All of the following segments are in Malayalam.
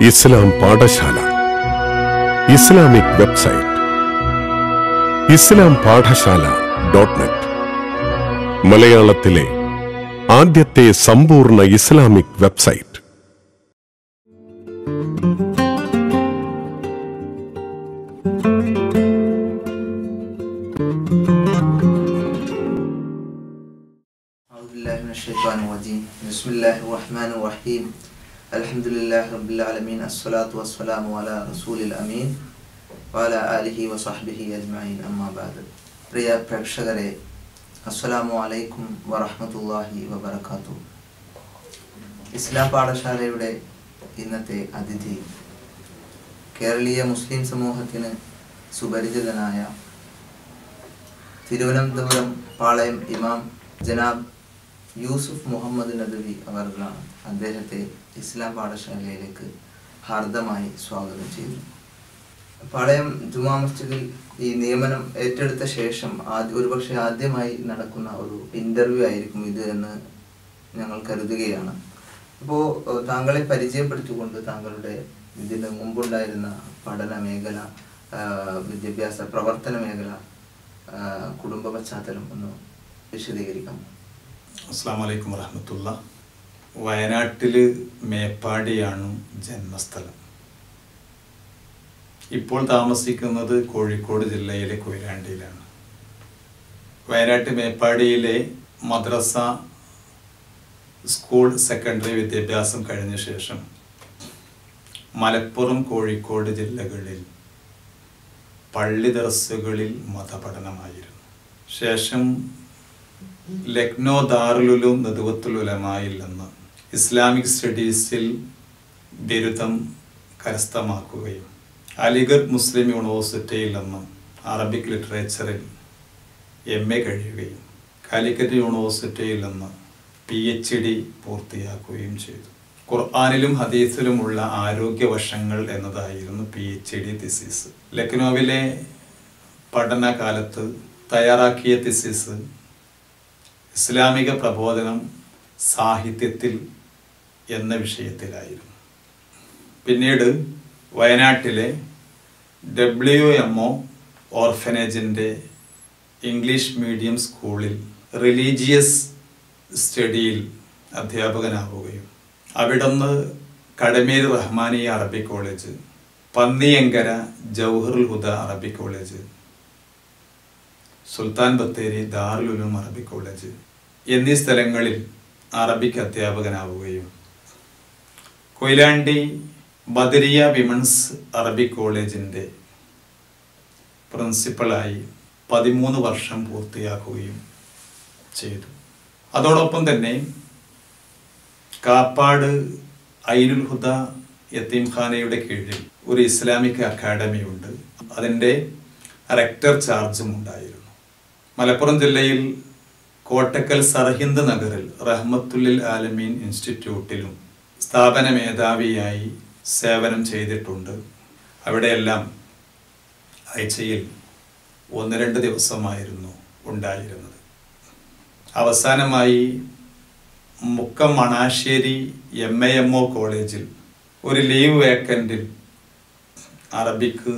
ഇസ്ലാം പാഠശാല ഇസ്ലാമിക് വെബ്സൈറ്റ് islampadhashala.net മലയാളത്തിലെ ആദ്യത്തെ സമ്പൂർണ്ണ ഇസ്ലാമിക് വെബ്സൈറ്റ്. ബിസ്മില്ലാഹിർറഹ്മാനിർറഹീം. അൽഹംദുലില്ലാഹി റബ്ബിൽ ആലമീൻ. അസ്സലാത്തു വസ്സലാമു അലാ റസൂലിൽ അമീൻ വഅലാ ആലിഹി വസഹ്ബിഹി അജ്മഈൻ. അമ്മാ ബഅദ്. പ്രിയ പ്രേക്ഷകരെ, അസ്സലാമു അലൈക്കും വറഹ്മത്തുള്ളാഹി വബറകാതുഹു. ഇസ്ലാം പാഠശാലയുടെ ഇന്നത്തെ അതിഥി കേരളീയ മുസ്ലിം സമൂഹത്തിന് സുപരിചിതനായ തിരുവനന്തപുരം പാളയം ഇമാം ജനാബ് യൂസുഫ് മുഹമ്മദ് നദവി അവർകളാണ്. അദ്ദേഹത്തെ ഇസ്ലാം പാഠശാലയിലേക്ക് ഹാർദമായി സ്വാഗതം ചെയ്യുന്നു. പാളയം ജുമാ മസ്ജിദിൽ ഈ നിയമനം ഏറ്റെടുത്ത ശേഷം ഒരുപക്ഷെ ആദ്യമായി നടക്കുന്ന ഒരു ഇന്റർവ്യൂ ആയിരിക്കും ഇത് എന്ന് ഞങ്ങൾ കരുതുകയാണ്. അപ്പോൾ താങ്കളെ പരിചയപ്പെടുത്തിക്കൊണ്ട് താങ്കളുടെ ഇതിന് മുമ്പുണ്ടായിരുന്ന പഠന മേഖല, വിദ്യാഭ്യാസ പ്രവർത്തന മേഖല, കുടുംബ പശ്ചാത്തലം ഒന്ന് വിശദീകരിക്കാം. അസ്സലാമു അലൈക്കും വറഹ്മത്തുള്ളാഹി. വയനാട്ടില് മേപ്പാടിയാണ് ജന്മസ്ഥലം. ഇപ്പോൾ താമസിക്കുന്നത് കോഴിക്കോട് ജില്ലയിലെ കൊയിലാണ്ടിയിലാണ്. വയനാട്ട് മേപ്പാടിയിലെ മദ്രസ, സ്കൂൾ, സെക്കൻഡറി വിദ്യാഭ്യാസം കഴിഞ്ഞ ശേഷം മലപ്പുറം, കോഴിക്കോട് ജില്ലകളിൽ പള്ളി ദർസുകളിൽ മതപഠനമായിരുന്നു. ശേഷം ലക്നോ ദാറുലുലൂം നദ്വത്തുൽ ഉലമായിൽ നിന്ന് ഇസ്ലാമിക് സ്റ്റഡീസിൽ ബിരുദം കരസ്ഥമാക്കുകയും അലിഗഡ് മുസ്ലിം യൂണിവേഴ്സിറ്റിയിൽ നിന്ന് അറബിക് ലിറ്ററേച്ചറിൽ MA കഴിയുകയും കാലിക്കറ്റ് യൂണിവേഴ്സിറ്റിയിൽ നിന്ന് PhD പൂർത്തിയാക്കുകയും ചെയ്തു. ഖുർആനിലും ഹദീസിലുമുള്ള ആരോഗ്യവശങ്ങൾ എന്നതായിരുന്നു PhD തിസിസ്. ലക്നോവിലെ പഠനകാലത്ത് തയ്യാറാക്കിയ തിസിസ് ഇസ്ലാമിക പ്രബോധനം സാഹിത്യത്തിൽ എന്ന വിഷയത്തിലായിരുന്നു. പിന്നീട് വയനാട്ടിലെ WMO ഓർഫനേജിൻ്റെ ഇംഗ്ലീഷ് മീഡിയം സ്കൂളിൽ റിലീജിയസ് സ്റ്റഡിയിൽ അധ്യാപകനാവുകയും അവിടുന്ന് Kadamel Rahmaniya Arabic college, Panniyankara Jauharul Huda Arabic college, Sultan Bathery Darul Uloom Arabic college എന്നീ സ്ഥലങ്ങളിൽ അറബിക് അധ്യാപകനാവുകയും കൊയിലാണ്ടി ബദരിയ വിമൻസ് അറബിക് കോളേജിൻ്റെ പ്രിൻസിപ്പളായി 13 വർഷം പൂർത്തിയാക്കുകയും ചെയ്തു. അതോടൊപ്പം തന്നെ കാപ്പാട് ഐനുൽ ഹുദ യത്തീംഖാനയുടെ കീഴിൽ ഒരു ഇസ്ലാമിക് അക്കാഡമി ഉണ്ട്. അതിൻ്റെ റെക്ടർ ചാർജും ഉണ്ടായിരുന്നു. മലപ്പുറം ജില്ലയിൽ കോട്ടക്കൽ സർഹിന്ദ് നഗറിൽ റഹ്മത്തുല്ലിൽ ആലമീൻ ഇൻസ്റ്റിറ്റ്യൂട്ടിലും സ്ഥാപന മേധാവിയായി സേവനം ചെയ്തിട്ടുണ്ട്. അവിടെയെല്ലാം ആഴ്ചയിൽ 1-2 ദിവസമായിരുന്നു ഉണ്ടായിരുന്നത്. അവസാനമായി മുക്കം മണാശ്ശേരി MAMO കോളേജിൽ ഒരു ലീവ് വേക്കൻറ്റിൽ അറബിക്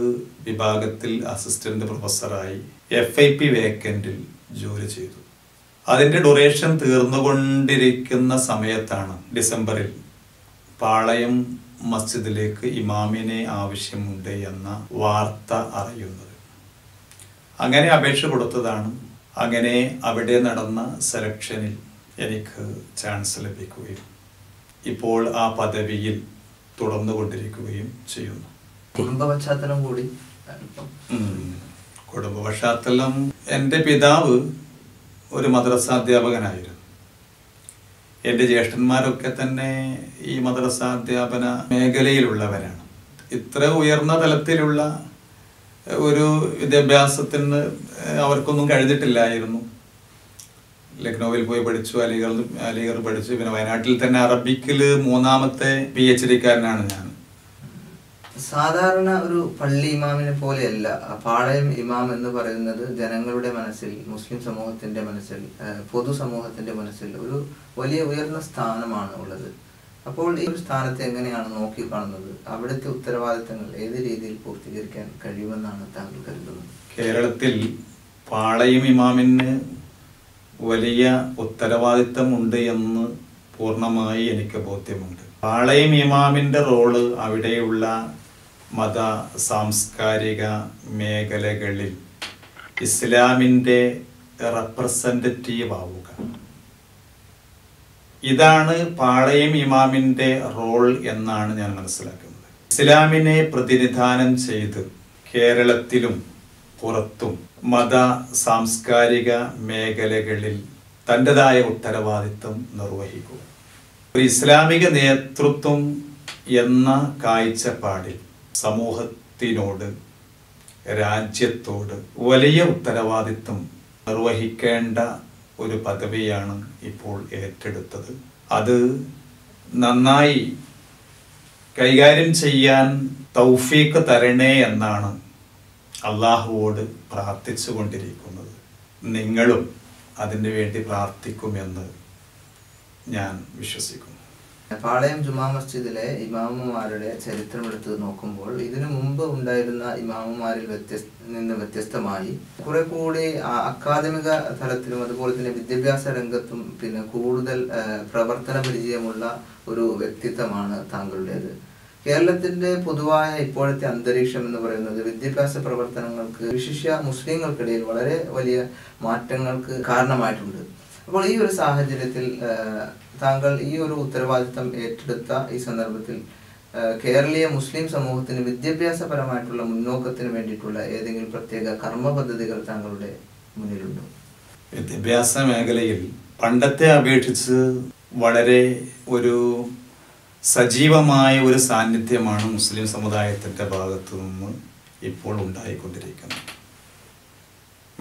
വിഭാഗത്തിൽ അസിസ്റ്റന്റ് പ്രൊഫസറായി FIP വേക്കൻറ്റിൽ ജോലി ചെയ്തു. അതിൻ്റെ ഡ്യൂറേഷൻ തീർന്നുകൊണ്ടിരിക്കുന്ന സമയത്താണ് ഡിസംബറിൽ പാളയം മസ്ജിദിലേക്ക് ഇമാമിനെ ആവശ്യമുണ്ട് എന്ന വാർത്ത അറിയുന്നത്. അങ്ങനെ അപേക്ഷ കൊടുത്തതാണ്. അങ്ങനെ അവിടെ നടന്ന സെലക്ഷനിൽ എനിക്ക് ചാൻസ് ലഭിക്കുകയും ഇപ്പോൾ ആ പദവിയിൽ തുടർന്നുകൊണ്ടിരിക്കുകയും ചെയ്യുന്നു. കുടുംബ പശ്ചാത്തലം കൂടി. കുടുംബ പശ്ചാത്തലം, എൻ്റെ പിതാവ് ഒരു മദ്രസാധ്യാപകനായിരുന്നു. എൻ്റെ ജ്യേഷ്ഠന്മാരൊക്കെ തന്നെ ഈ മദ്രസാധ്യാപന മേഖലയിലുള്ളവരാണ്. ഇത്ര ഉയർന്ന തലത്തിലുള്ള ഒരു വിദ്യാഭ്യാസത്തിന് അവർക്കൊന്നും കഴിഞ്ഞിട്ടില്ലായിരുന്നു. ലക്നോവിൽ പോയി പഠിച്ചു, അലിഗർ പഠിച്ചു. പിന്നെ വയനാട്ടിൽ തന്നെ അറബിക്കിൽ 3ാമത്തെ PhD-കാരനാണ് ഞാൻ. സാധാരണ ഒരു പള്ളി ഇമാമിനെ പോലെയല്ല പാളയം ഇമാം എന്ന് പറയുന്നത്. ജനങ്ങളുടെ മനസ്സിൽ, മുസ്ലിം സമൂഹത്തിന്റെ മനസ്സിൽ, പൊതുസമൂഹത്തിന്റെ മനസ്സിൽ ഒരു വലിയ ഉയർന്ന സ്ഥാനമാണ് ഉള്ളത്. അപ്പോൾ ഈ ഒരു സ്ഥാനത്തെ എങ്ങനെയാണ് നോക്കിക്കാണുന്നത്? അവിടുത്തെ ഉത്തരവാദിത്തങ്ങൾ ഏത് രീതിയിൽ പൂർത്തീകരിക്കാൻ കഴിയുമെന്നാണ് താങ്കൾ കരുതുന്നത്? കേരളത്തിൽ പാളയം ഇമാമിന് വലിയ ഉത്തരവാദിത്തമുണ്ട് എന്ന് പൂർണ്ണമായി എനിക്ക് ബോധ്യമുണ്ട്. പാളയം ഇമാമിൻ്റെ റോള് അവിടെയുള്ള മത സാംസ്കാരിക മേഖലകളിൽ ഇസ്ലാമിൻ്റെ റെപ്രസെൻറ്റേറ്റീവ് ആവുക. ഇതാണ് പാളയം ഇമാമിൻ്റെ റോൾ എന്നാണ് ഞാൻ മനസ്സിലാക്കുന്നത്. ഇസ്ലാമിനെ പ്രതിനിധാനം ചെയ്ത് കേരളത്തിലും പുറത്തും മത സാംസ്കാരിക മേഖലകളിൽ തൻ്റെതായ ഉത്തരവാദിത്വം നിർവഹിക്കുക. ഒരു ഇസ്ലാമിക നേതൃത്വം എന്ന കാഴ്ചപ്പാടിൽ സമൂഹത്തിനോട്, രാജ്യത്തോട് വലിയ ഉത്തരവാദിത്വം നിർവഹിക്കേണ്ട ഒരു പദവിയാണ് ഇപ്പോൾ ഏറ്റെടുത്തത്. അത് നന്നായി കൈകാര്യം ചെയ്യാൻ തൗഫീഖ് തരണേ എന്നാണ് അള്ളാഹുവോട് പ്രാർത്ഥിച്ചു കൊണ്ടിരിക്കുന്നത്. നിങ്ങളും അതിനു വേണ്ടി പ്രാർത്ഥിക്കുമെന്ന് ഞാൻ വിശ്വസിക്കുന്നു. പാളയം ജുമാ മസ്ജിദിലെ ഇമാമുമാരുടെ ചരിത്രം എടുത്ത് നോക്കുമ്പോൾ ഇതിനു മുമ്പ് ഉണ്ടായിരുന്ന ഇമാമുമാരിൽ നിന്ന് വ്യത്യസ്തമായി കുറെ കൂടി അക്കാദമിക തലത്തിലും അതുപോലെ തന്നെ വിദ്യാഭ്യാസ രംഗത്തും പിന്നെ കൂടുതൽ പ്രവർത്തന പരിചയമുള്ള ഒരു വ്യക്തിത്വമാണ് താങ്കളുടേത്. കേരളത്തിന്റെ പൊതുവായ ഇപ്പോഴത്തെ അന്തരീക്ഷം എന്ന് പറയുന്നത് വിദ്യാഭ്യാസ പ്രവർത്തനങ്ങൾക്ക്, വിശിഷ്യ മുസ്ലിങ്ങൾക്കിടയിൽ വളരെ വലിയ മാറ്റങ്ങൾക്ക് കാരണമായിട്ടുണ്ട്. അപ്പോൾ ഈ ഒരു സാഹചര്യത്തിൽ താങ്കൾ ഈ ഒരു ഉത്തരവാദിത്തം ഏറ്റെടുത്ത ഈ സന്ദർഭത്തിൽ കേരളീയ മുസ്ലിം സമൂഹത്തിന് വിദ്യാഭ്യാസപരമായിട്ടുള്ള മുന്നോക്കത്തിന് വേണ്ടിയിട്ടുള്ള ഏതെങ്കിലും പ്രത്യേക കർമ്മ പദ്ധതികൾ താങ്കളുടെ മുന്നിലുണ്ടോ? വിദ്യാഭ്യാസ മേഖലയിൽ പണ്ടത്തെ അപേക്ഷിച്ച് വളരെ ഒരു സജീവമായ ഒരു സാന്നിധ്യമാണ് മുസ്ലിം സമുദായത്തിൻ്റെ ഭാഗത്തു നിന്ന് ഇപ്പോൾ ഉണ്ടായിക്കൊണ്ടിരിക്കുന്നത്.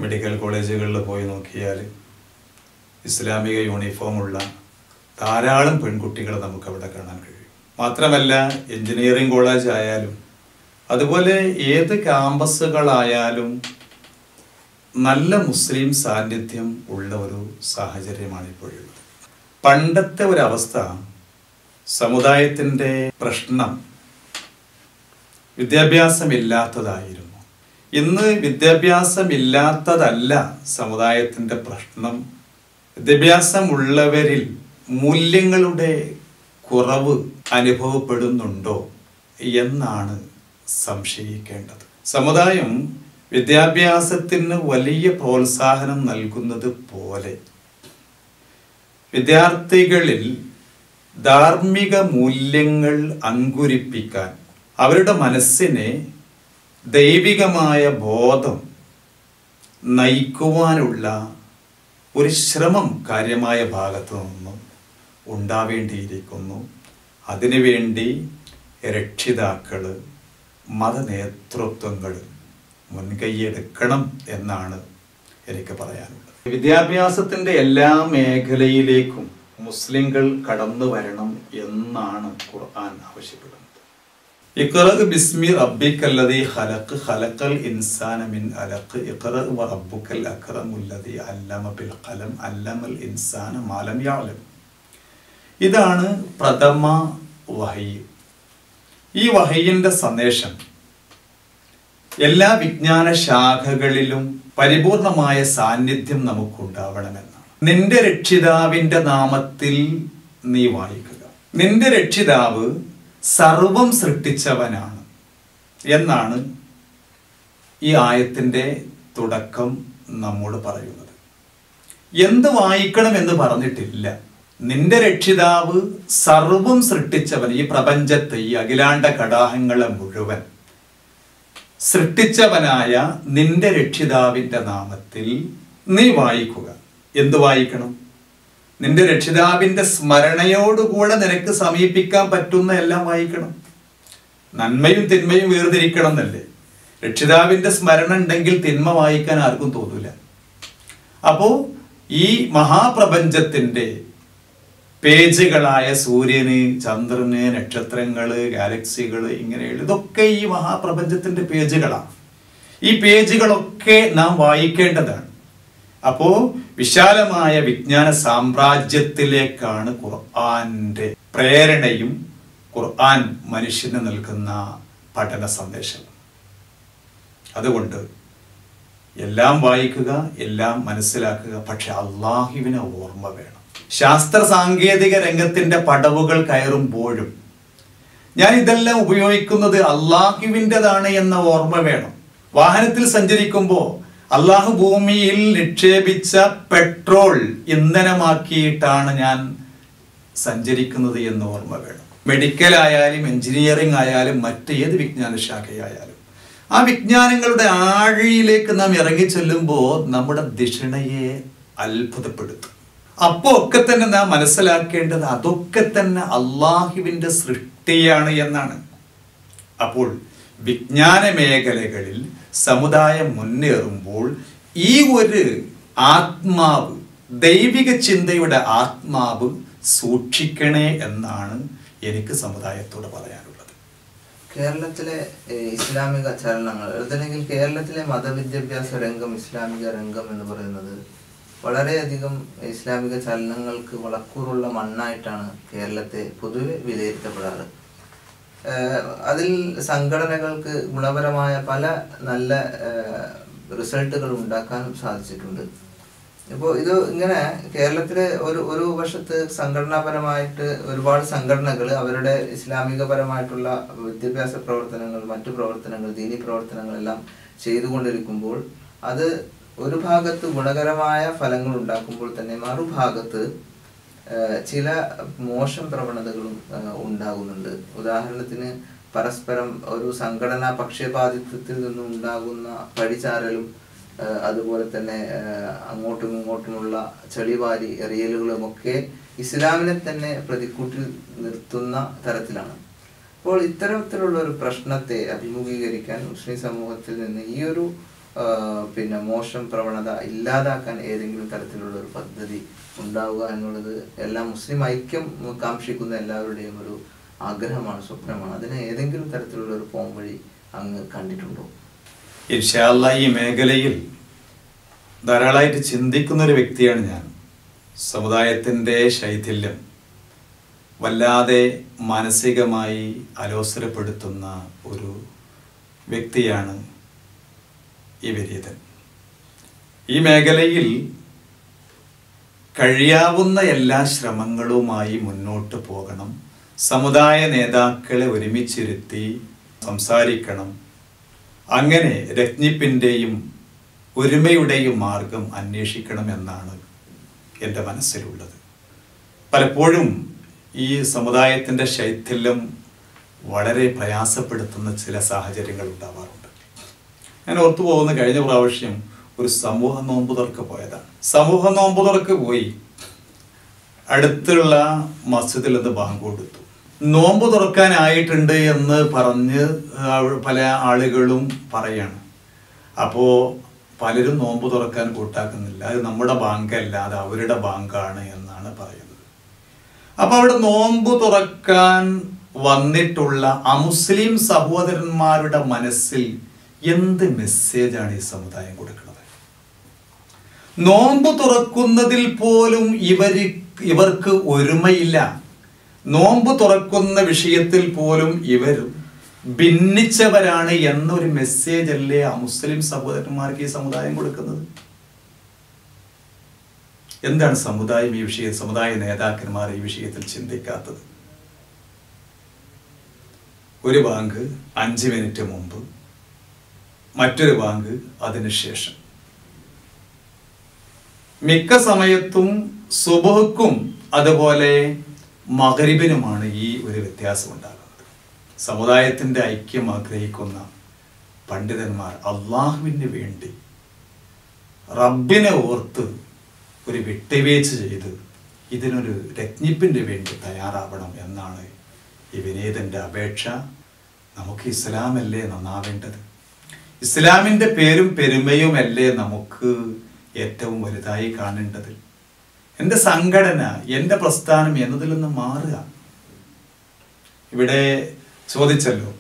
മെഡിക്കൽ കോളേജുകളിൽ പോയി നോക്കിയാൽ ഇസ്ലാമിക യൂണിഫോമുള്ള ധാരാളം പെൺകുട്ടികളെ നമുക്കവിടെ കാണാൻ കഴിയും. മാത്രമല്ല എഞ്ചിനീയറിംഗ് കോളേജ് ആയാലും അതുപോലെ ഏത് ക്യാമ്പസുകളായാലും നല്ല മുസ്ലിം സാന്നിധ്യം ഉള്ള ഒരു സാഹചര്യമാണ് ഇപ്പോഴുള്ളത്. പണ്ടത്തെ ഒരവസ്ഥ, സമുദായത്തിൻ്റെ പ്രശ്നം വിദ്യാഭ്യാസമില്ലാത്തതായിരുന്നു. ഇന്ന് വിദ്യാഭ്യാസമില്ലാത്തതല്ല സമുദായത്തിൻ്റെ പ്രശ്നം. വിദ്യാഭ്യാസമുള്ളവരിൽ മൂല്യങ്ങളുടെ കുറവ് അനുഭവപ്പെടുന്നുണ്ടോ എന്നാണ് സംശയിക്കേണ്ടത്. സമുദായം വിദ്യാഭ്യാസത്തിന് വലിയ പ്രോത്സാഹനം നൽകുന്നത് പോലെ വിദ്യാർത്ഥികളിൽ ധാർമ്മിക മൂല്യങ്ങൾ അങ്കുരിപ്പിക്കാൻ, അവരുടെ മനസ്സിനെ ദൈവികമായ ബോധം നയിക്കുവാനുള്ള ഒരു ശ്രമം കാര്യമായ ഭാഗത്തു നിന്നും ഉണ്ടാവേണ്ടിയിരിക്കുന്നു. അതിനുവേണ്ടി രക്ഷിതാക്കൾ, മതനേതൃത്വങ്ങൾ മുൻകൈയെടുക്കണം എന്നാണ് എനിക്ക് പറയാനുള്ളത്. വിദ്യാഭ്യാസത്തിൻ്റെ എല്ലാ മേഖലയിലേക്കും മുസ്ലിങ്ങൾ കടന്നു വരണം എന്നാണ് ഖുർആൻ ആവശ്യപ്പെടുന്നത്. ഇഖ്റ ബിസ്മി റബ്ബിക്കല്ലദീ ഖലഖ് ഖലഖൽ ഇൻസാന മിൻ അലഖ് ഇഖ്റ വറബ്ബുക്കൽ അക്രമുല്ലദീ അല്ലമ ബിൽ ഖലം അല്ലമൽ ഇൻസാന മാ ലം യഅലം. ഇതാണ് പ്രഥമ വഹി. ഈ വഹിയിന്റെ സന്ദേശം എല്ലാ വിജ്ഞാന ശാഖകളിലും പരിപൂർണമായ സാന്നിധ്യം നമുക്കുണ്ടാവണമെന്നാണ്. നിന്റെ രക്ഷിതാവിന്റെ നാമത്തിൽ നീ വായിക്കുക. നിന്റെ രക്ഷിതാവ് സർവം സൃഷ്ടിച്ചവനാണ് എന്നാണ് ഈ ആയത്തിന്റെ തുടക്കം നമ്മോട് പറയുന്നത്. എന്ത് വായിക്കണം എന്ന് പറഞ്ഞിട്ടില്ല. നിന്റെ രക്ഷിതാവ് സർവം സൃഷ്ടിച്ചവൻ, ഈ പ്രപഞ്ചത്തെ, ഈ അഖിലാണ്ട കടാഹങ്ങളെ മുഴുവൻ സൃഷ്ടിച്ചവനായ നിന്റെ രക്ഷിതാവിന്റെ നാമത്തിൽ നീ വായിക്കുക. എന്ത് വായിക്കണം? നിന്റെ രക്ഷിതാവിന്റെ സ്മരണയോടുകൂടെ നിനക്ക് സമീപിക്കാൻ പറ്റുന്ന എല്ലാം വായിക്കണം. നന്മയും തിന്മയും വേർതിരിക്കണം എന്നല്ലേ. രക്ഷിതാവിന്റെ സ്മരണ ഉണ്ടെങ്കിൽ തിന്മ വായിക്കാൻ ആർക്കും തോന്നില്ല. അപ്പോ ഈ മഹാപ്രപഞ്ചത്തിന്റെ പേജുകളായ സൂര്യന്, ചന്ദ്രന്, നക്ഷത്രങ്ങള്, ഗാലക്സികള്, ഇങ്ങനെയുള്ള ഇതൊക്കെ ഈ മഹാപ്രപഞ്ചത്തിന്റെ പേജുകളാണ്. ഈ പേജുകളൊക്കെ നാം വായിക്കേണ്ടതാണ്. അപ്പോ വിശാലമായ വിജ്ഞാന സാമ്രാജ്യത്തിലേക്കാണ് ഖുർആന്റെ പ്രേരണയും ഖുർആൻ മനുഷ്യന് നൽകുന്ന പഠന സന്ദേശം. അതുകൊണ്ട് എല്ലാം വായിക്കുക, എല്ലാം മനസ്സിലാക്കുക, പക്ഷെ അള്ളാഹുവിനെ ഓർമ്മ വേണം. ശാസ്ത്ര സാങ്കേതിക രംഗത്തിന്റെ പടവുകൾ കയറുമ്പോഴും ഞാൻ ഇതെല്ലാം ഉപയോഗിക്കുന്നത് അള്ളാഹുവിൻ്റെതാണ് എന്ന ഓർമ്മ വേണം. വാഹനത്തിൽ സഞ്ചരിക്കുമ്പോൾ അള്ളാഹു ഭൂമിയിൽ നിക്ഷേപിച്ച പെട്രോൾ ഇന്ധനമാക്കിയിട്ടാണ് ഞാൻ സഞ്ചരിക്കുന്നത് എന്ന് ഓർമ്മ വേണം. മെഡിക്കൽ ആയാലും എഞ്ചിനീയറിംഗ് ആയാലും മറ്റേത് വിജ്ഞാന ശാഖയായാലും ആ വിജ്ഞാനങ്ങളുടെ ആഴിയിലേക്ക് നാം ഇറങ്ങി ചെല്ലുമ്പോൾ നമ്മുടെ ദിഷണയെ അത്ഭുതപ്പെടുത്തും. അപ്പോൾ ഒക്കെ തന്നെ നാം മനസ്സിലാക്കേണ്ടത് അതൊക്കെ തന്നെ അള്ളാഹുവിൻ്റെ സൃഷ്ടിയാണ് എന്നാണ്. അപ്പോൾ വിജ്ഞാന മേഖലകളിൽ സമുദായം മുന്നേറുമ്പോൾ ഈ ഒരു ആത്മാവ്, ദൈവിക ചിന്തയുടെ ആത്മാവ് സൂക്ഷിക്കണേ എന്നാണ് എനിക്ക് സമുദായത്തോട് പറയാനുള്ളത്. കേരളത്തിലെ ഇസ്ലാമിക ചലനങ്ങൾ, അല്ലെങ്കിൽ കേരളത്തിലെ മതവിദ്യാഭ്യാസ രംഗം, ഇസ്ലാമിക രംഗം എന്ന് പറയുന്നത് വളരെയധികം ഇസ്ലാമിക ചലനങ്ങൾക്ക് വളക്കൂറുള്ള മണ്ണായിട്ടാണ് കേരളത്തെ പൊതുവെ വിലയിരുത്തപ്പെടാറ്. അതിൽ സംഘടനകൾക്ക് ഗുണപരമായ പല നല്ല റിസൾട്ടുകൾ ഉണ്ടാക്കാനും സാധിച്ചിട്ടുണ്ട്. ഇപ്പോൾ ഇത് ഇങ്ങനെ കേരളത്തിലെ ഒരു വശത്ത് സംഘടനാപരമായിട്ട് ഒരുപാട് സംഘടനകൾ അവരുടെ ഇസ്ലാമികപരമായിട്ടുള്ള വിദ്യാഭ്യാസ പ്രവർത്തനങ്ങൾ, മറ്റു പ്രവർത്തനങ്ങൾ, ദീനി പ്രവർത്തനങ്ങളെല്ലാം ചെയ്തുകൊണ്ടിരിക്കുമ്പോൾ അത് ഒരു ഭാഗത്ത് ഗുണകരമായ ഫലങ്ങൾ ഉണ്ടാക്കുമ്പോൾ തന്നെ മറുഭാഗത്ത് ചില മോശം പ്രവണതകളും ഉണ്ടാകുന്നുണ്ട്. ഉദാഹരണത്തിന് പരസ്പരം ഒരു സംഘടനാ പക്ഷപാതിത്വത്തിൽ നിന്നും ഉണ്ടാകുന്ന പഴിചാരലും അതുപോലെ തന്നെ അങ്ങോട്ടും ഇങ്ങോട്ടുമുള്ള ചെളിവാരി എറിയലുകളും ഒക്കെ ഇസ്ലാമിനെ തന്നെ പ്രതിക്കൂട്ടിൽ നിർത്തുന്ന തരത്തിലാണ്. അപ്പോൾ ഇത്തരത്തിലുള്ള ഒരു പ്രശ്നത്തെ അഭിമുഖീകരിക്കാൻ മുസ്ലിം സമൂഹത്തിൽ നിന്ന് ഈ ഒരു മോശം പ്രവണത ഇല്ലാതാക്കാൻ ഏതെങ്കിലും തരത്തിലുള്ള ഒരു പദ്ധതി ഉണ്ടാവുക എന്നുള്ളത് എല്ലാ മുസ്ലിം ഐക്യം കാക്ഷിക്കുന്ന എല്ലാവരുടെയും ഒരു ആഗ്രഹമാണ്, സ്വപ്നമാണ്. അതിന് ഏതെങ്കിലും തരത്തിലുള്ള ഒരു പോംവഴി അങ്ങ് കണ്ടിട്ടുണ്ടോ? ഇൻഷാ അല്ലാഹ് ഈ മേഖലയിൽ ധാരാളമായിട്ട് ചിന്തിക്കുന്ന ഒരു വ്യക്തിയാണ് ഞാൻ. സമുദായത്തിൻ്റെ ശൈഥില്യം വല്ലാതെ മാനസികമായി അലോസരപ്പെടുത്തുന്ന ഒരു വ്യക്തിയാണ് ഈ വിനീതൻ. ഈ മേഖലയിൽ കഴിയാവുന്ന എല്ലാ ശ്രമങ്ങളുമായി മുന്നോട്ട് പോകണം. സമുദായ നേതാക്കളെ ഒരുമിച്ചിരുത്തി സംസാരിക്കണം. അങ്ങനെ രജ്ഞിപ്പിൻ്റെയും ഒരുമയുടെയും മാർഗം അന്വേഷിക്കണം എന്നാണ് എൻ്റെ മനസ്സിലുള്ളത്. പലപ്പോഴും ഈ സമുദായത്തിൻ്റെ ശൈഥില്യം വളരെ പ്രയാസപ്പെടുത്തുന്ന ചില സാഹചര്യങ്ങൾ ഉണ്ടാവാറുണ്ട്. ഞാൻ ഓർത്തു പോകുന്ന കഴിഞ്ഞ പ്രാവശ്യം ഒരു സമൂഹ നോമ്പുതുറക്ക് പോയതാണ്. സമൂഹ നോമ്പുതുറക്ക് പോയി അടുത്തുള്ള മസ്ജിദിൽ നിന്ന് ബാങ്ക് കൊടുത്തു. നോമ്പ് തുറക്കാനായിട്ടുണ്ട് എന്ന് പറഞ്ഞ് പല ആളുകളും പറയാണ്. അപ്പോൾ പലരും നോമ്പ് തുറക്കാൻ കൂട്ടാക്കുന്നില്ല. അത് നമ്മുടെ ബാങ്കല്ല, അത് അവരുടെ ബാങ്കാണ് എന്നാണ് പറയുന്നത്. അപ്പോൾ അവിടെ നോമ്പ് തുറക്കാൻ വന്നിട്ടുള്ള അമുസ്ലിം സഹോദരന്മാരുടെ മനസ്സിൽ എന്ത് മെസ്സേജാണ് ഈ സമുദായം കൊടുക്കുന്നത്? നോമ്പ് തുറക്കുന്നതിൽ പോലും ഇവർക്ക് ഒരുമയില്ല. നോമ്പ് തുറക്കുന്ന വിഷയത്തിൽ പോലും ഇവർ ഭിന്നിച്ചവരാണ് എന്നൊരു മെസ്സേജ് അല്ലേ മുസ്ലിം സഹോദരന്മാർക്ക് ഈ സമുദായം കൊടുക്കുന്നത്? എന്താണ് സമുദായം ഈ വിഷയം, സമുദായ നേതാക്കന്മാർ ഈ വിഷയത്തിൽ ചിന്തിക്കാത്തത്? ഒരു ബാങ്ക് 5 മിനിറ്റ് മുമ്പ്, മറ്റൊരു ബാങ്ക് അതിനുശേഷം. മിക്ക സമയത്തും സുബഹ്ക്കും അതുപോലെ മഗ്രിബിനുമാണ് ഈ ഒരു വ്യത്യാസം ഉണ്ടാകുന്നത്. സമുദായത്തിൻ്റെ ഐക്യം ആഗ്രഹിക്കുന്ന പണ്ഡിതന്മാർ അള്ളാഹുവിന് വേണ്ടി റബ്ബിനെ ഓർത്ത് ഒരു വിട്ടുവീഴ്ച ചെയ്ത് ഇതിനൊരു രജ്ഞിപ്പിന് വേണ്ടി തയ്യാറാവണം എന്നാണ് ഈ വിനീതൻ്റെ അപേക്ഷ. നമുക്ക് ഇസ്ലാമല്ലേ നന്നാവേണ്ടത്? ഇസ്ലാമിൻ്റെ പേരും പെരുമയുമല്ലേ നമുക്ക് ഏറ്റവും വലുതായി കാണേണ്ടത്? എൻ്റെ സംഘടന, എൻ്റെ പ്രസ്ഥാനം എന്നതിൽ നിന്ന് മാറുക. ഇവിടെ ചോദിച്ചല്ലോ,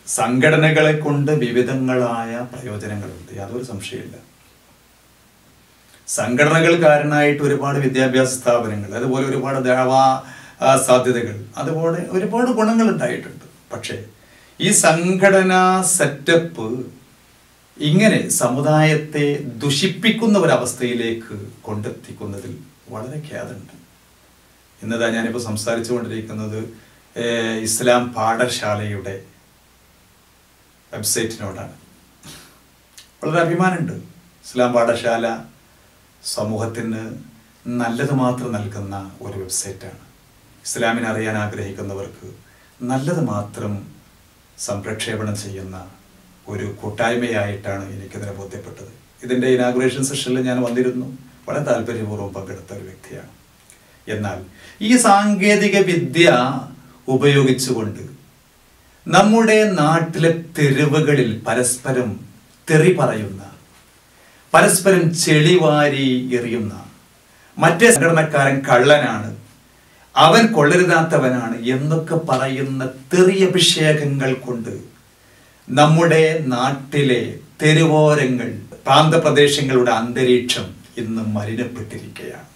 സംഘടനകളെ കൊണ്ട് വിവിധങ്ങളായ പ്രയോജനങ്ങളുണ്ട്, യാതൊരു സംശയമില്ല. സംഘടനകൾ കാരണമായിട്ട് ഒരുപാട് വിദ്യാഭ്യാസ സ്ഥാപനങ്ങൾ, അതുപോലെ ഒരുപാട് ദഅവാ സാധ്യതകൾ, അതുപോലെ ഒരുപാട് ഗുണങ്ങൾ ഉണ്ടായിട്ടുണ്ട്. പക്ഷേ ഈ സംഘടനാ സെറ്റപ്പ് ഇങ്ങനെ സമുദായത്തെ ദുഷിപ്പിക്കുന്ന ഒരവസ്ഥയിലേക്ക് കൊണ്ടെത്തിക്കുന്നതിൽ വളരെ ഖേദമുണ്ട്. ഇന്നതാ ഞാനിപ്പോൾ സംസാരിച്ചു കൊണ്ടിരിക്കുന്നത് ഇസ്ലാം പാഠശാലയുടെ വെബ്സൈറ്റിനോടാണ്. വളരെ അഭിമാനമുണ്ട്. ഇസ്ലാം പാഠശാല സമൂഹത്തിന് നല്ലത് മാത്രം നൽകുന്ന ഒരു വെബ്സൈറ്റാണ്. ഇസ്ലാമിനെ അറിയാൻ ആഗ്രഹിക്കുന്നവർക്ക് നല്ലത് മാത്രം സംപ്രക്ഷേപണം ചെയ്യുന്ന ഒരു കൂട്ടായ്മയായിട്ടാണ് എനിക്കതിനെ ബോധ്യപ്പെട്ടത്. ഇതിൻ്റെ ഇനാഗുറേഷൻ സെഷനിൽ ഞാൻ വന്നിരുന്നു. വളരെ താല്പര്യപൂർവ്വം പങ്കെടുത്ത ഒരു വ്യക്തിയാണ്. എന്നാൽ ഈ സാങ്കേതിക വിദ്യ ഉപയോഗിച്ചുകൊണ്ട് നമ്മുടെ നാട്ടിലെ തെരുവുകളിൽ പരസ്പരം തെറി പറയുന്ന, പരസ്പരം ചെളിവാരി എറിയുന്ന, മറ്റേ സംഘടനക്കാരൻ കള്ളനാണ്, അവൻ കൊള്ളരുതാത്തവനാണ് എന്നൊക്കെ പറയുന്ന തെറിയഭിഷേകങ്ങൾ കൊണ്ട് നമ്മുടെ നാട്ടിലെ തെരുവോരങ്ങൾ, പ്രാന്തപ്രദേശങ്ങളുടെ അന്തരീക്ഷം ഇന്ന് മലിനപ്പെട്ടിരിക്കുകയാണ്.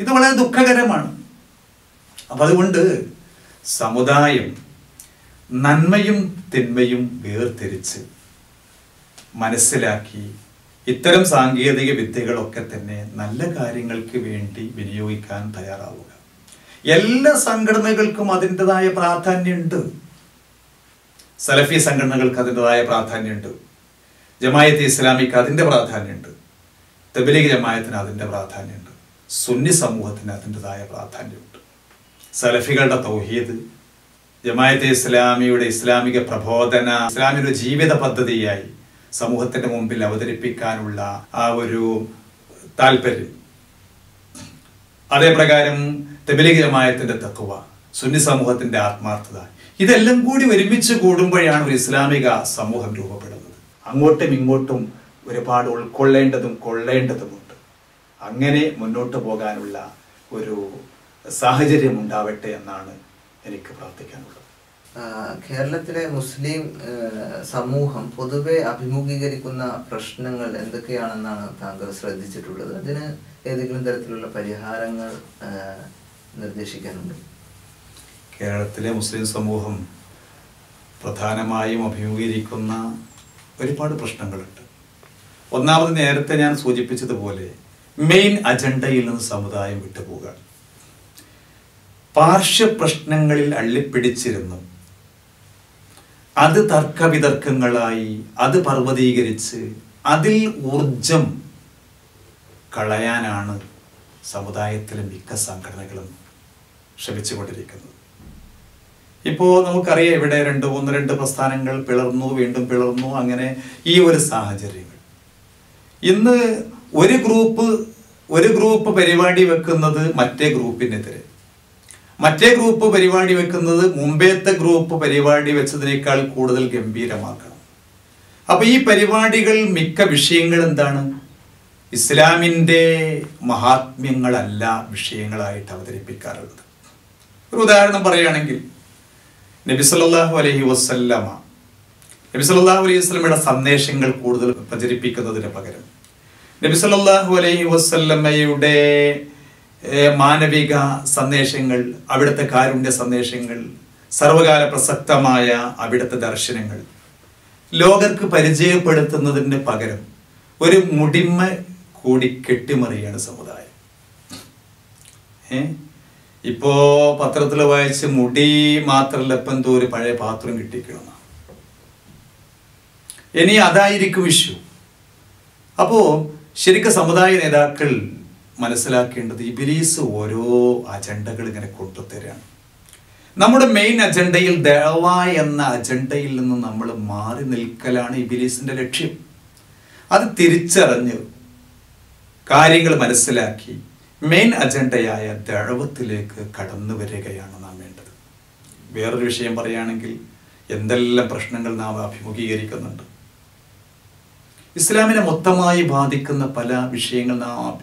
ഇത് വളരെ ദുഃഖകരമാണ്. അപ്പം അതുകൊണ്ട് സമുദായം നന്മയും തിന്മയും വേർതിരിച്ച് മനസ്സിലാക്കി ഇത്തരം സാങ്കേതിക വിദ്യകളൊക്കെ തന്നെ നല്ല കാര്യങ്ങൾക്ക് വേണ്ടി വിനിയോഗിക്കാൻ തയ്യാറാവുക. എല്ലാ സംഘടനകൾക്കും അതിൻ്റെതായ പ്രാധാന്യമുണ്ട്. സലഫി സംഘടനകൾക്ക് അതിൻ്റെതായ പ്രാധാന്യമുണ്ട്. ജമായത്ത് ഇസ്ലാമിക്ക് അതിൻ്റെ പ്രാധാന്യമുണ്ട്. തബ്ലീഗ് ജമായത്തിന് അതിൻ്റെ പ്രാധാന്യമുണ്ട്. സുന്നി സമൂഹത്തിന് അതിൻ്റെതായ പ്രാധാന്യമുണ്ട്. സലഫികളുടെ തൗഹീദ്, ജമായത്തെ ഇസ്ലാമിയുടെ ഇസ്ലാമിക പ്രബോധന, ഇസ്ലാമിയുടെ ജീവിത പദ്ധതിയായി സമൂഹത്തിന്റെ മുമ്പിൽ അവതരിപ്പിക്കാനുള്ള ആ ഒരു താല്പര്യം, അതേപ്രകാരം തബ്ലീഗ് ജമായത്തിന്റെ തഖ്വ, സുന്നി സമൂഹത്തിന്റെ ആത്മാർത്ഥത, ഇതെല്ലാം കൂടി ഒരുമിച്ച് കൂടുമ്പോഴാണ് ഒരു ഇസ്ലാമിക സമൂഹം രൂപപ്പെടുന്നത്. അങ്ങോട്ടും ഇങ്ങോട്ടും ഒരുപാട് ഉൾക്കൊള്ളേണ്ടതും കൊള്ളേണ്ടതുമുണ്ട്. അങ്ങനെ മുന്നോട്ട് പോകാനുള്ള ഒരു സാഹചര്യം ഉണ്ടാവട്ടെ എന്നാണ് എനിക്ക് പ്രാർത്ഥിക്കാനുള്ളത്. കേരളത്തിലെ മുസ്ലിം സമൂഹം പൊതുവെ അഭിമുഖീകരിക്കുന്ന പ്രശ്നങ്ങൾ എന്തൊക്കെയാണെന്നാണ് താങ്കൾ ശ്രദ്ധിച്ചിട്ടുള്ളത്? അതിന് ഏതെങ്കിലും തരത്തിലുള്ള പരിഹാരങ്ങൾ നിർദ്ദേശിക്കാനുണ്ട്? കേരളത്തിലെ മുസ്ലിം സമൂഹം പ്രധാനമായും അഭിമുഖീകരിക്കുന്ന ഒരുപാട് പ്രശ്നങ്ങളുണ്ട്. ഒന്നാമത്, നേരത്തെ ഞാൻ സൂചിപ്പിച്ചതുപോലെ മെയിൻ അജണ്ടയിൽ നിന്ന് സമുദായം വിട്ടുപോകുക. പാർശ്വ പ്രശ്നങ്ങളിൽ അള്ളിപ്പിടിച്ചിരുന്നു അത് തർക്കവിതർക്കങ്ങളായി, അത് പർവ്വതീകരിച്ച് അതിൽ ഊർജം കളയാനാണ് സമുദായത്തിലെ മിക്ക സംഘടനകളും ശ്രമിച്ചുകൊണ്ടിരിക്കുന്നത്. ഇപ്പോൾ നമുക്കറിയാം, ഇവിടെ രണ്ട് പ്രസ്ഥാനങ്ങൾ പിളർന്നു, വീണ്ടും പിളർന്നു. അങ്ങനെ ഈ ഒരു സാഹചര്യങ്ങൾ ഇന്ന് ഒരു ഗ്രൂപ്പ് പരിപാടി വെക്കുന്നത് മറ്റേ ഗ്രൂപ്പിനെതിരെ, മറ്റേ ഗ്രൂപ്പ് പരിപാടി വെക്കുന്നത് മുമ്പേത്തെ ഗ്രൂപ്പ് പരിപാടി വെച്ചതിനേക്കാൾ കൂടുതൽ ഗംഭീരമാക്കണം. അപ്പൊ ഈ പരിപാടികൾ മിക്ക വിഷയങ്ങൾ എന്താണ്? ഇസ്ലാമിൻ്റെ മഹാത്മ്യങ്ങളല്ല വിഷയങ്ങളായിട്ട് അവതരിപ്പിക്കാറുള്ളത്. ഒരു ഉദാഹരണം പറയുകയാണെങ്കിൽ, നബി സല്ലല്ലാഹു അലൈഹി വസല്ലമയുടെ സന്ദേശങ്ങൾ കൂടുതൽ പ്രചരിപ്പിക്കുന്നതിന് പകരം നബി സല്ലല്ലാഹു അലൈഹി വസല്ലമയുടെ മാനവിക സന്ദേശങ്ങൾ, അവിടുത്തെ കാരുണ്യ സന്ദേശങ്ങൾ, സർവകാല പ്രസക്തമായ അവിടുത്തെ ദർശനങ്ങൾ ലോകർക്ക് പരിചയപ്പെടുത്തുന്നതിന് പകരം ഒരു മുടിമ കൂടി കെട്ടിമറിയാണ് സമുദായം. ഇപ്പോ പത്രത്തിൽ വായിച്ച് മുടി മാത്രമല്ല, ഇപ്പം എന്തോ ഒരു പഴയ പാത്രം കിട്ടിക്കണം. ഇനി അതായിരിക്കും ഇഷ്യൂ. അപ്പോ ശരിക്കും സമുദായ നേതാക്കൾ മനസ്സിലാക്കേണ്ടത്, ഇബ്ലീസ് ഓരോ അജണ്ടകൾ ഇങ്ങനെ കൊണ്ടുതരാണ്. നമ്മുടെ മെയിൻ അജണ്ടയിൽ, ദഅവ എന്ന അജണ്ടയിൽ നിന്ന് നമ്മൾ മാറി നിൽക്കലാണ് ഇബ്ലീസിന്റെ ലക്ഷ്യം. അത് തിരിച്ചറിഞ്ഞ് കാര്യങ്ങൾ മനസ്സിലാക്കി മെയിൻ അജണ്ടയായ ദഅവത്തിലേക്ക് കടന്നു വരികയാണ് നാം വേണ്ടത്. വേറൊരു വിഷയം പറയുകയാണെങ്കിൽ, എന്തെല്ലാം പ്രശ്നങ്ങൾ നാം അഭിമുഖീകരിക്കുന്നുണ്ട്. ഇസ്ലാമിനെ മൊത്തമായി ബാധിക്കുന്ന പല വിഷയങ്ങൾ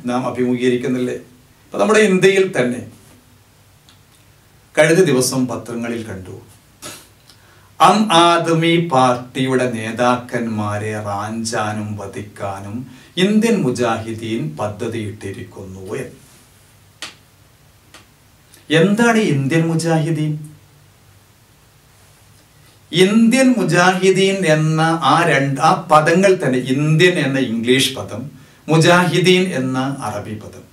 നാം അഭിമുഖീകരിക്കുന്നില്ലേ? ഇപ്പൊ നമ്മുടെ ഇന്ത്യയിൽ തന്നെ കഴിഞ്ഞ ദിവസം പത്രങ്ങളിൽ കണ്ടു, ആം ആദ്മി പാർട്ടിയുടെ നേതാക്കന്മാരെ റാഞ്ചാനും വധിക്കാനും ഇന്ത്യൻ മുജാഹിദീൻ പദ്ധതിയിട്ടിരിക്കുന്നു. എന്താണ് ഇന്ത്യൻ മുജാഹിദീൻ? ഇന്ത്യൻ മുജാഹിദീൻ എന്ന ആ പദങ്ങൾ തന്നെ, ഇന്ത്യൻ എന്ന ഇംഗ്ലീഷ് പദം, മുജാഹിദീൻ എന്ന അറബി പദം,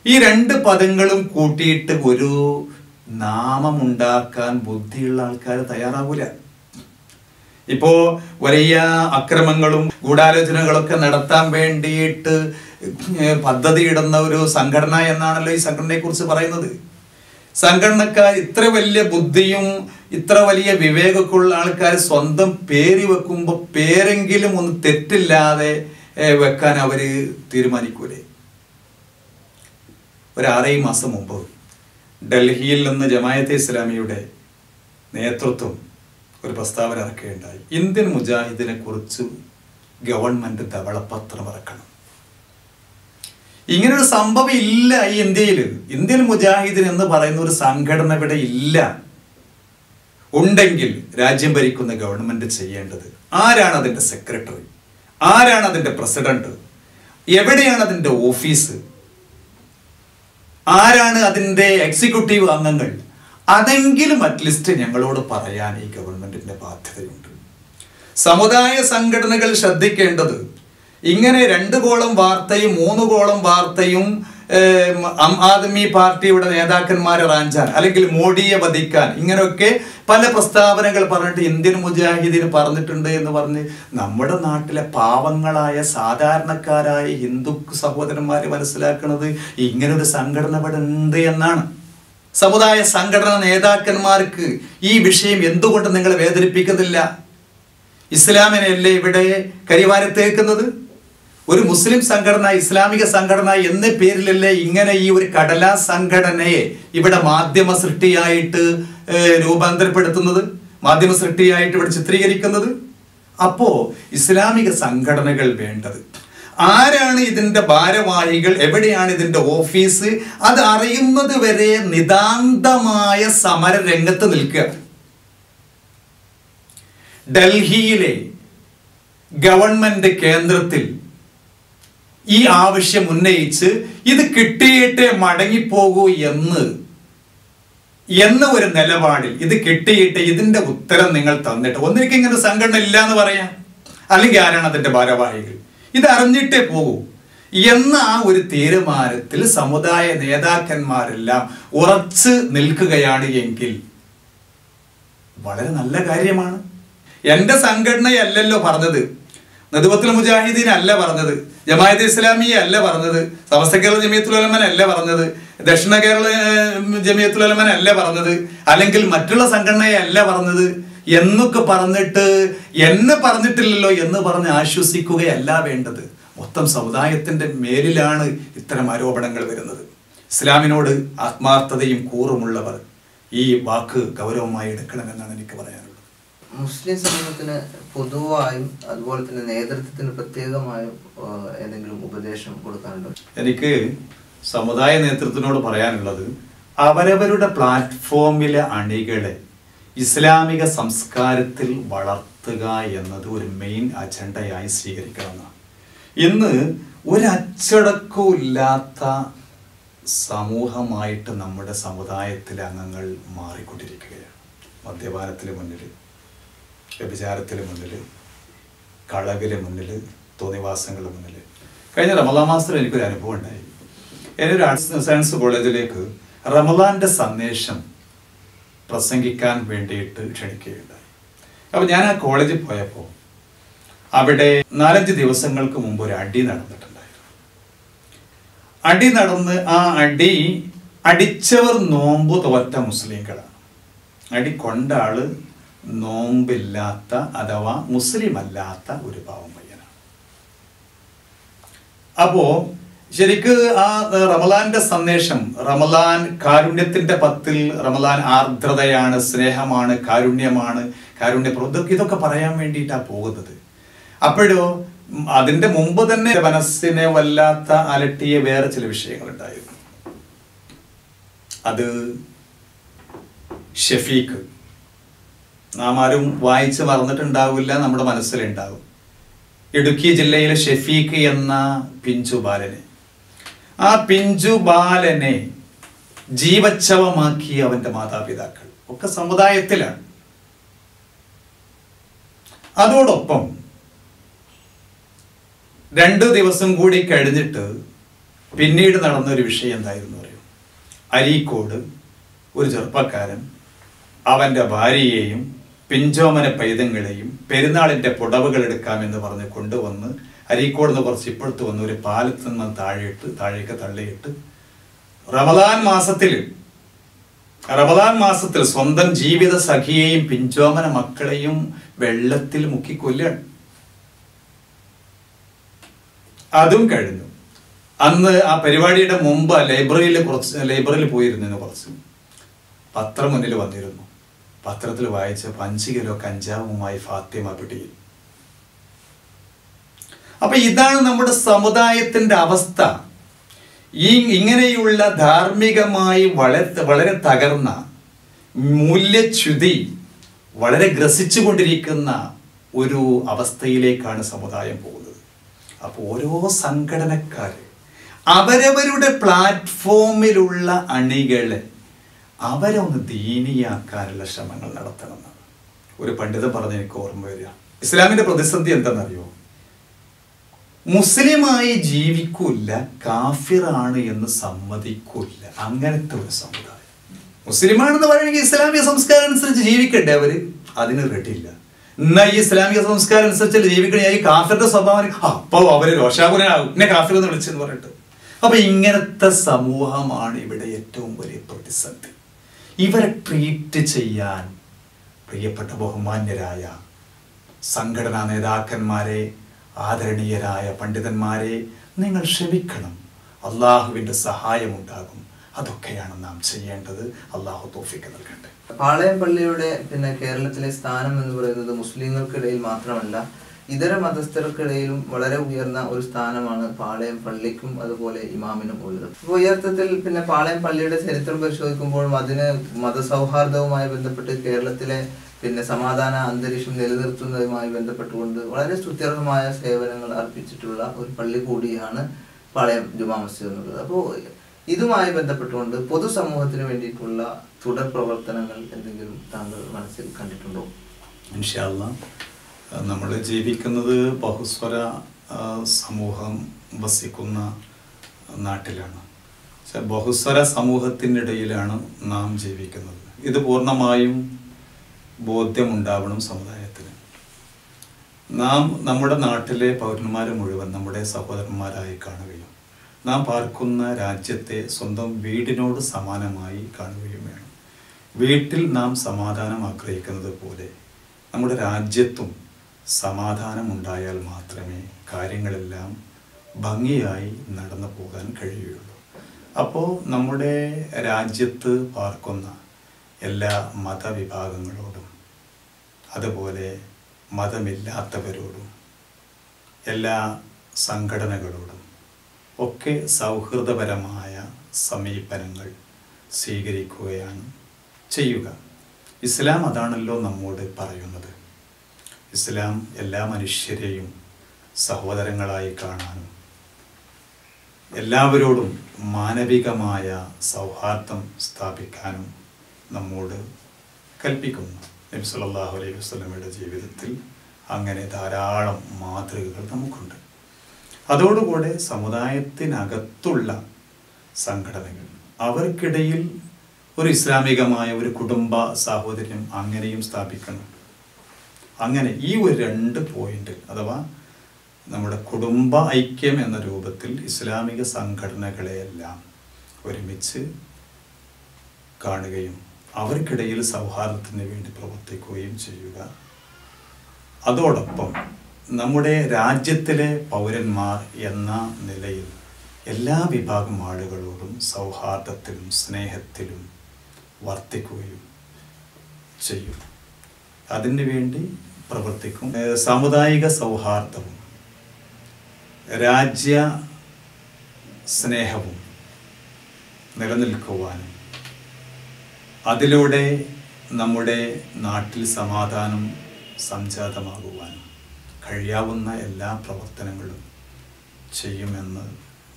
ഈ രണ്ട് പദങ്ങളും കൂട്ടിയിട്ട് ഒരു നാമമുണ്ടാക്കാൻ ബുദ്ധിയുള്ള ആൾക്കാർ തയ്യാറാവൂല. ഇപ്പോ വലിയ അക്രമങ്ങളും ഗൂഢാലോചനകളൊക്കെ നടത്താൻ വേണ്ടിയിട്ട് പദ്ധതിയിടുന്ന ഒരു സംഘടന എന്നാണല്ലോ ഈ സംഘടനയെ കുറിച്ച് പറയുന്നത്. സംഘടനക്കാർ ഇത്ര വലിയ ബുദ്ധിയും ഇത്ര വലിയ വിവേകമൊക്കെ ഉള്ള ആൾക്കാർ സ്വന്തം പേര് വെക്കുമ്പോൾ പേരെങ്കിലും ഒന്ന് തെറ്റില്ലാതെ വെക്കാൻ അവര് തീരുമാനിക്കൂലേ? ഒരു 6 മാസം മുമ്പ് ഡൽഹിയിൽ നിന്ന് ജമാഅത്തെ ഇസ്ലാമിയുടെ നേതൃത്വം ഒരു പ്രസ്താവന ഇറക്കുകയുണ്ടായി. ഇന്ത്യൻ മുജാഹിദിനെ കുറിച്ച് ഗവൺമെന്റ് ധവളപത്രം ഇറക്കണം. ഇങ്ങനൊരു സംഭവം ഇല്ല ഈ ഇന്ത്യയിൽ. ഇന്ത്യൻ മുജാഹിദിൻ എന്ന് പറയുന്ന ഒരു സംഘടന ഇവിടെ ഇല്ല. ഉണ്ടെങ്കിൽ രാജ്യം ഭരിക്കുന്ന ഗവൺമെന്റ് ചെയ്യേണ്ടത്, ആരാണ് അതിന്റെ സെക്രട്ടറി, ആരാണ് അതിന്റെ പ്രസിഡന്റ്, എവിടെയാണ് അതിന്റെ ഓഫീസ്, ആരാണ് അതിന്റെ എക്സിക്യൂട്ടീവ് അംഗങ്ങൾ, അതെങ്കിലും അറ്റ്ലീസ്റ്റ് ഞങ്ങളോട് പറയാൻ ഈ ഗവൺമെന്റിന്റെ ബാധ്യതയുണ്ട്. സമുദായ സംഘടനകൾ ശ്രദ്ധിക്കേണ്ടത്, ഇങ്ങനെ 2 കോളം വാർത്തയും 3 കോളം വാർത്തയും ആം ആദ്മി പാർട്ടിയുടെ നേതാക്കന്മാരെ റാഞ്ചാൻ അല്ലെങ്കിൽ മോഡിയെ വധിക്കാൻ, ഇങ്ങനെയൊക്കെ പല പ്രസ്താവനകൾ പറഞ്ഞിട്ട് ഇന്ത്യൻ മുജാഹിദീൻ പറഞ്ഞിട്ടുണ്ട് എന്ന് പറഞ്ഞ് നമ്മുടെ നാട്ടിലെ പാവങ്ങളായ സാധാരണക്കാരായ ഹിന്ദു സഹോദരന്മാർ മനസ്സിലാക്കുന്നത് ഇങ്ങനൊരു സംഘടന ഇവിടെ ഉണ്ട് എന്നാണ്. സമുദായ സംഘടന നേതാക്കന്മാർക്ക് ഈ വിഷയം എന്തുകൊണ്ട് നിങ്ങൾ വേദനിപ്പിക്കുന്നില്ല? ഇസ്ലാമിനല്ലേ ഇവിടെ കരിവാരത്തേക്കുന്നത്? ഒരു മുസ്ലിം സംഘടന, ഇസ്ലാമിക സംഘടന എന്ന പേരിലല്ലേ ഇങ്ങനെ ഈ ഒരു കടലാസ് സംഘടനയെ ഇവിടെ മാധ്യമ സൃഷ്ടിയായിട്ട് രൂപാന്തരപ്പെടുത്തുന്നത്, മാധ്യമ സൃഷ്ടിയായിട്ട് ഇവിടെ ചിത്രീകരിക്കുന്നത്? അപ്പോ ഇസ്ലാമിക സംഘടനകൾ വേണ്ടത്, ആരാണ് ഇതിന്റെ ഭാരവാഹികൾ, എവിടെയാണ് ഇതിന്റെ ഓഫീസ്, അത് അറിയുന്നത് വരെ നിതാന്തമായ സമര രംഗത്ത് നിൽക്കുക. ഡൽഹിയിലെ ഗവൺമെന്റ് കേന്ദ്രത്തിൽ ഈ ആവശ്യം ഉന്നയിച്ച് ഇത് കിട്ടിയിട്ടേ മടങ്ങിപ്പോകൂ എന്ന ഒരു നിലപാടിൽ, ഇത് കിട്ടിയിട്ട് ഇതിന്റെ ഉത്തരം നിങ്ങൾ തന്നിട്ട് ഒന്നിരിക്കും ഇങ്ങനെ സംഘടന ഇല്ല എന്ന് പറയാം, അല്ലെങ്കിൽ ആരാണ് അതിന്റെ ഭാരവാഹികൾ, ഇത് അറിഞ്ഞിട്ടേ പോകൂ എന്ന ആ ഒരു തീരുമാനത്തിൽ സമുദായ നേതാക്കന്മാരെല്ലാം ഉറച്ചു നിൽക്കുകയാണ് എങ്കിൽ വളരെ നല്ല കാര്യമാണ്. എന്റെ സംഘടനയല്ലല്ലോ പറഞ്ഞത്, നദുവത്തുൽ മുജാഹിദീൻ അല്ല പറഞ്ഞത്, ജമാഅത്തെ ഇസ്ലാമിയെ അല്ല പറഞ്ഞത്, സമസ്ത കേരള ജമിയത്തുൽ ഉലമ അല്ല പറഞ്ഞത്, ദക്ഷിണ കേരള ജമിയത്തുൽ ഉലമ അല്ല പറഞ്ഞത്, അല്ലെങ്കിൽ മറ്റുള്ള സംഘടനയെ അല്ല പറഞ്ഞത് എന്നൊക്കെ പറഞ്ഞിട്ട് എന്നെ പറഞ്ഞിട്ടില്ലല്ലോ എന്ന് പറഞ്ഞ് ആശ്വസിക്കുകയല്ല വേണ്ടത്. മൊത്തം സമുദായത്തിന്റെ മേലിലാണ് ഇത്തരം ആരോപണങ്ങൾ വരുന്നത്. ഇസ്ലാമിനോട് ആത്മാർത്ഥതയും കൂറുമുള്ളവർ ഈ വാക്ക് ഗൗരവമായി എടുക്കണമെന്നാണ് എനിക്ക് പറയാനുള്ളത്. മുസ്ലിം സമൂഹത്തിന് പൊതുവായും അതുപോലെ തന്നെ നേതൃത്വത്തിന് പ്രത്യേകമായും എന്തെങ്കിലും ഉപദേശം കൊടുക്കാനുണ്ടോ? എനിക്ക് സമുദായ നേതൃത്വത്തിനോട് പറയാനുള്ളത്, അവരവരുടെ പ്ലാറ്റ്ഫോമിലെ അണികളെ ഇസ്ലാമിക സംസ്കാരത്തിൽ വളർത്തുക എന്നത് ഒരു മെയിൻ അജണ്ടയായി സ്വീകരിക്കണമെന്നാണ്. ഇന്ന് ഒരച്ചടക്കവും ഇല്ലാത്ത സമൂഹമായിട്ട് നമ്മുടെ സമുദായത്തിലെ അംഗങ്ങൾ മാറിക്കൊണ്ടിരിക്കുകയാണ്. മദ്യപാനത്തിന് മുന്നിൽ, വ്യഭിചാരത്തിന് മുന്നിൽ, കളവിന് മുന്നിൽ, തോന്നിവാസങ്ങളുടെ മുന്നിൽ. കഴിഞ്ഞ റമദാൻ മാസത്തിൽ എനിക്കൊരു അനുഭവം ഉണ്ടായി. എന്നൊരു ആർട്സ് സയൻസ് കോളേജിലേക്ക് റമദാന്റെ സന്ദേശം പ്രസംഗിക്കാൻ വേണ്ടിയിട്ട് ക്ഷണിക്കുകയുണ്ടായി. അപ്പോൾ ഞാൻ ആ കോളേജിൽ പോയപ്പോൾ അവിടെ 4-5 ദിവസങ്ങൾക്ക് മുമ്പ് ഒരു അടി നടന്നിട്ടുണ്ടായിരുന്നു. അടി നടന്ന് ആ അടിച്ചവർ നോമ്പ് തോറ്റ മുസ്ലിങ്ങളാണ്. അടി കൊണ്ട ആള് നോമ്പില്ലാത്ത അഥവാ മുസ്ലിം അല്ലാത്ത ഒരു പാവം പയ്യനാണ്. അപ്പോ ശരിക്ക് ആ റമദാന്റെ സന്ദേശം, റമദാൻ കാരുണ്യത്തിന്റെ 10-ൽ റമദാൻ ആർദ്രതയാണ്, സ്നേഹമാണ്, കാരുണ്യമാണ്, ഇതൊക്കെ പറയാൻ വേണ്ടിയിട്ടാണ് പോകുന്നത്. അപ്പോഴോ അതിന്റെ മുമ്പ് തന്നെ മനസ്സിനെ വല്ലാത്ത അലട്ടിയ വേറെ ചില വിഷയങ്ങൾ ഉണ്ടായിരുന്നു. അത് ഷഫീഖ്, നാം ആരും വായിച്ച് മറന്നിട്ടുണ്ടാവില്ല, നമ്മുടെ മനസ്സിലുണ്ടാവും. ഇടുക്കി ജില്ലയിലെ ഷഫീഖ് എന്ന പിഞ്ചു ബാലനെ ജീവച്ഛവമാക്കിയ അവന്റെ മാതാപിതാക്കൾ ഒക്കെ സമുദായത്തിലാണ്. അതോടൊപ്പം 2 ദിവസം കൂടി കഴിഞ്ഞിട്ട് പിന്നീട് നടന്നൊരു വിഷയം എന്തായിരുന്നു അറിയോ? അരീക്കോട് ഒരു ചെറുപ്പക്കാരൻ അവന്റെ ഭാര്യയെയും പിഞ്ചോമന പൈതങ്ങളെയും പെരുന്നാളിന്റെ പുടവകൾ എടുക്കാമെന്ന് പറഞ്ഞ് കൊണ്ടുവന്ന് അരീക്കോട് നിന്ന് കുറച്ച് ഇപ്പുറത്ത് വന്ന് ഒരു പാലത്തിൽ നിന്ന് താഴേക്ക് തള്ളിയിട്ട് റമദാൻ മാസത്തിൽ സ്വന്തം ജീവിത സഖിയെയും പിഞ്ചോമന മക്കളെയും വെള്ളത്തിൽ മുക്കി കൊല്ലുകയാണ്. അതും കഴിഞ്ഞു. അന്ന് ആ പരിപാടിയുടെ മുമ്പ് ലൈബ്രറിയിൽ പോയിരുന്നു. കുറച്ച് പത്രം മുന്നിൽ വന്നിരുന്നു. പത്രത്തിൽ വായിച്ച 5 കിലോ കഞ്ചാവുമായി ഫാത്തിമ പിടിയിൽ. അപ്പൊ ഇതാണ് നമ്മുടെ സമുദായത്തിന്റെ അവസ്ഥ. ഇങ്ങനെയുള്ള ധാർമ്മികമായി വളരെ തകർന്ന മൂല്യച്യുതി വളരെ ഗ്രസിച്ചുകൊണ്ടിരിക്കുന്ന ഒരു അവസ്ഥയിലേക്കാണ് സമുദായം പോകുന്നത്. അപ്പോൾ ഓരോ സംഘടനക്കാര് അവരവരുടെ പ്ലാറ്റ്ഫോമിലുള്ള അണികളെ അവരെ ഒന്ന് ദീനിയാക്കാനുള്ള ശ്രമങ്ങൾ നടത്തണമെന്നാണ് ഒരു പണ്ഡിതൻ പറഞ്ഞ് എനിക്ക് ഓർമ്മ വരിക. ഇസ്ലാമിന്റെ പ്രതിസന്ധി എന്താണെന്നറിയോ? മുസ്ലിമായി ജീവിക്കൂല, കാഫിറാണ് എന്ന് സമ്മതിക്കൂല. അങ്ങനത്തെ ഒരു സമുദായം. മുസ്ലിമാണെന്ന് പറയണമെങ്കിൽ ഇസ്ലാമിക സംസ്കാരം അനുസരിച്ച് ജീവിക്കണ്ടേ? അവര് അതിന് റെഡിയില്ല. എന്നാ ഈ ഇസ്ലാമിക സംസ്കാരം അനുസരിച്ച് ജീവിക്കണേ ഈ കാഫിറിന്റെ സ്വഭാവം അപ്പൊ അവര് രോഷാകുലനാകും, എന്നെ കാഫിർ എന്ന് വിളിച്ചെന്ന് പറഞ്ഞിട്ട്. അപ്പൊ ഇങ്ങനത്തെ സമൂഹമാണ് ഇവിടെ ഏറ്റവും വലിയ പ്രതിസന്ധി. ഇവരെ ട്രീറ്റ് ചെയ്യാൻ പ്രിയപ്പെട്ട ബഹുമാന്യരായ സംഘടനാ നേതാക്കന്മാരെ, ആദരണീയരായ പണ്ഡിതന്മാരെ നിങ്ങൾ ക്ഷമിക്കണം. അള്ളാഹുവിന്റെ സഹായമുണ്ടാകും. അതൊക്കെയാണ് നാം ചെയ്യേണ്ടത്. അള്ളാഹു തൗഫീഖ് നൽകട്ടെ. പാളയം പള്ളിയുടെ കേരളത്തിലെ സ്ഥാനം എന്ന് പറയുന്നത് മുസ്ലിങ്ങൾക്കിടയിൽ മാത്രമല്ല ഇതര മതസ്ഥർക്കിടയിലും വളരെ ഉയർന്ന ഒരു സ്ഥാനമാണ് പാളയം പള്ളിക്കും അതുപോലെ ഇമാമിനും ഉള്ളത്. അപ്പോൾ ഈ അർത്ഥത്തിൽ പാളയം പള്ളിയുടെ ചരിത്രം പരിശോധിക്കുമ്പോഴും അതിന് മതസൗഹാർദ്ദവുമായി ബന്ധപ്പെട്ട് കേരളത്തിലെ സമാധാന അന്തരീക്ഷം നിലനിർത്തുന്നതുമായി ബന്ധപ്പെട്ടുകൊണ്ട് വളരെ സ്തുത്യർഹമായ സേവനങ്ങൾ അർപ്പിച്ചിട്ടുള്ള ഒരു പള്ളി കൂടിയാണ് പാളയം ജുമാ മസ്ജിദ് എന്നുള്ളത്. അപ്പോൾ ഇതുമായി ബന്ധപ്പെട്ടുകൊണ്ട് പൊതുസമൂഹത്തിന് വേണ്ടിയിട്ടുള്ള തുടർ പ്രവർത്തനങ്ങൾ എന്തെങ്കിലും താങ്കൾ മനസ്സിൽ കണ്ടിട്ടുണ്ടോ? ഇൻഷാ അല്ലാഹ് നമ്മൾ ജീവിക്കുന്നത് ബഹുസ്വര സമൂഹം വസിക്കുന്ന നാട്ടിലാണ്. ബഹുസ്വര സമൂഹത്തിനിടയിലാണ് നാം ജീവിക്കുന്നത്. ഇത് പൂർണ്ണമായും ബോധ്യമുണ്ടാവണം സമുദായത്തിന്. നാം നമ്മുടെ നാട്ടിലെ പൗരന്മാരെ മുഴുവൻ നമ്മുടെ സഹോദരന്മാരായി കാണുകയും നാം പാർക്കുന്ന രാജ്യത്തെ സ്വന്തം വീടിനോട് സമാനമായി കാണുകയും വേണം. വീട്ടിൽ നാം സമാധാനം ആഗ്രഹിക്കുന്നത് പോലെ നമ്മുടെ രാജ്യത്തും സമാധാനം ഉണ്ടായാൽ മാത്രമേ കാര്യങ്ങളെല്ലാം ഭംഗിയായി നടന്നു പോകാൻ കഴിയുകയുള്ളൂ. അപ്പോൾ നമ്മുടെ രാജ്യത്ത് പാർക്കുന്ന എല്ലാ മതവിഭാഗങ്ങളോടും അതുപോലെ മതമില്ലാത്തവരോടും എല്ലാ സംഘടനകളോടും ഒക്കെ സൗഹൃദപരമായ സമീപനങ്ങൾ സ്വീകരിക്കുകയാണ് ചെയ്യുക. ഇസ്ലാം അതാണല്ലോ നമ്മോട് പറയുന്നത്. ഇസ്ലാം എല്ലാ മനുഷ്യരെയും സഹോദരങ്ങളായി കാണാനും എല്ലാവരോടും മാനവികമായ സൗഹാർദ്ദം സ്ഥാപിക്കാനും നമ്മോട് കൽപ്പിക്കുന്നു. നബി സല്ലല്ലാഹു അലൈഹി വസല്ലമയുടെ ജീവിതത്തിൽ അങ്ങനെ ധാരാളം മാതൃകകൾ നമുക്കുണ്ട്. അതോടുകൂടെ സമുദായത്തിനകത്തുള്ള സംഘടനകൾ അവർക്കിടയിൽ ഒരു ഇസ്ലാമികമായ ഒരു കുടുംബ സാഹോദര്യം അങ്ങനെയും സ്ഥാപിക്കണം. അങ്ങനെ ഈ ഒരു 2 പോയിന്റ് അഥവാ നമ്മുടെ കുടുംബ ഐക്യം എന്ന രൂപത്തിൽ ഇസ്ലാമിക സംഘടനകളെയെല്ലാം ഒരുമിച്ച് കാണുകയും അവർക്കിടയിൽ സൗഹാർദ്ദത്തിന് വേണ്ടി പ്രവർത്തിക്കുകയും ചെയ്യുക. അതോടൊപ്പം നമ്മുടെ രാജ്യത്തിലെ പൗരന്മാർ എന്ന നിലയിൽ എല്ലാ വിഭാഗം ആളുകളോടും സൗഹാർദ്ദത്തിലും സ്നേഹത്തിലും വർത്തിക്കുകയും ചെയ്യും. അതിനു വേണ്ടി പ്രവർത്തിക്കും. സാമുദായിക സൗഹാർദ്ദവും രാജ്യ സ്നേഹവും നിലനിൽക്കുവാനും അതിലൂടെ നമ്മുടെ നാട്ടിൽ സമാധാനം സംജാതമാകുവാനും കഴിയാവുന്ന എല്ലാ പ്രവർത്തനങ്ങളും ചെയ്യുമെന്ന്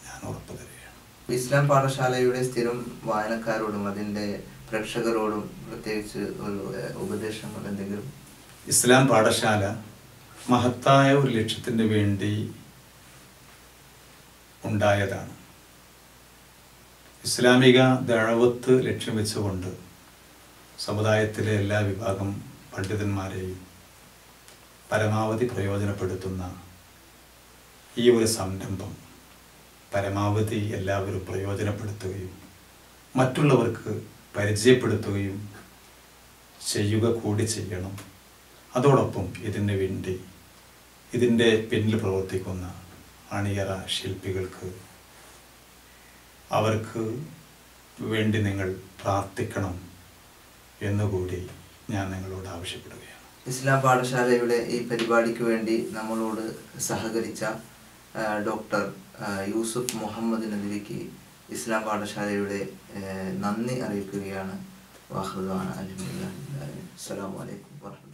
ഞാൻ ഉറപ്പു തരികയാണ്. ഇസ്ലാം പാഠശാലയുടെ സ്ഥിരം വായനക്കാരോടും അതിൻ്റെ പ്രേക്ഷകരോടും പ്രത്യേകിച്ച് ഒരു ഉപദേശങ്ങൾ എന്തെങ്കിലും? ഇസ്ലാം പാഠശാല മഹത്തായ ഒരു ലക്ഷ്യത്തിന് വേണ്ടി ഉണ്ടായതാണ്. ഇസ്ലാമിക ദഅവത്ത് ലക്ഷ്യം വെച്ചുകൊണ്ട് സമുദായത്തിലെ എല്ലാ വിഭാഗം പണ്ഡിതന്മാരെയും പരമാവധി പ്രയോജനപ്പെടുത്തുന്ന ഈ ഒരു സംരംഭം പരമാവധി എല്ലാവരും പ്രയോജനപ്പെടുത്തുകയും മറ്റുള്ളവർക്ക് പരിചയപ്പെടുത്തുകയും ചെയ്യുക കൂടി ചെയ്യണം. അതോടൊപ്പം ഇതിന് വേണ്ടി ഇതിൻ്റെ പിന്നിൽ പ്രവർത്തിക്കുന്ന അണിയറ ശില്പികൾക്ക് അവർക്ക് വേണ്ടി നിങ്ങൾ പ്രാർത്ഥിക്കണം എന്നുകൂടി ഞാൻ നിങ്ങളോട് ആവശ്യപ്പെടുകയാണ്. ഇസ്ലാം പാഠശാലയുടെ ഈ പരിപാടിക്ക് വേണ്ടി നമ്മളോട് സഹകരിച്ച ഡോക്ടർ യൂസുഫ് മുഹമ്മദ് നദ്വിക്ക് ഇസ്ലാം പാഠശാലയുടെ നന്ദി അറിയിക്കുകയാണ്. വാഹുദാന അൽഹംദുലില്ലാഹി. അസ്സലാമു അലൈക്കും വറഹ്മത്തുള്ളാഹി.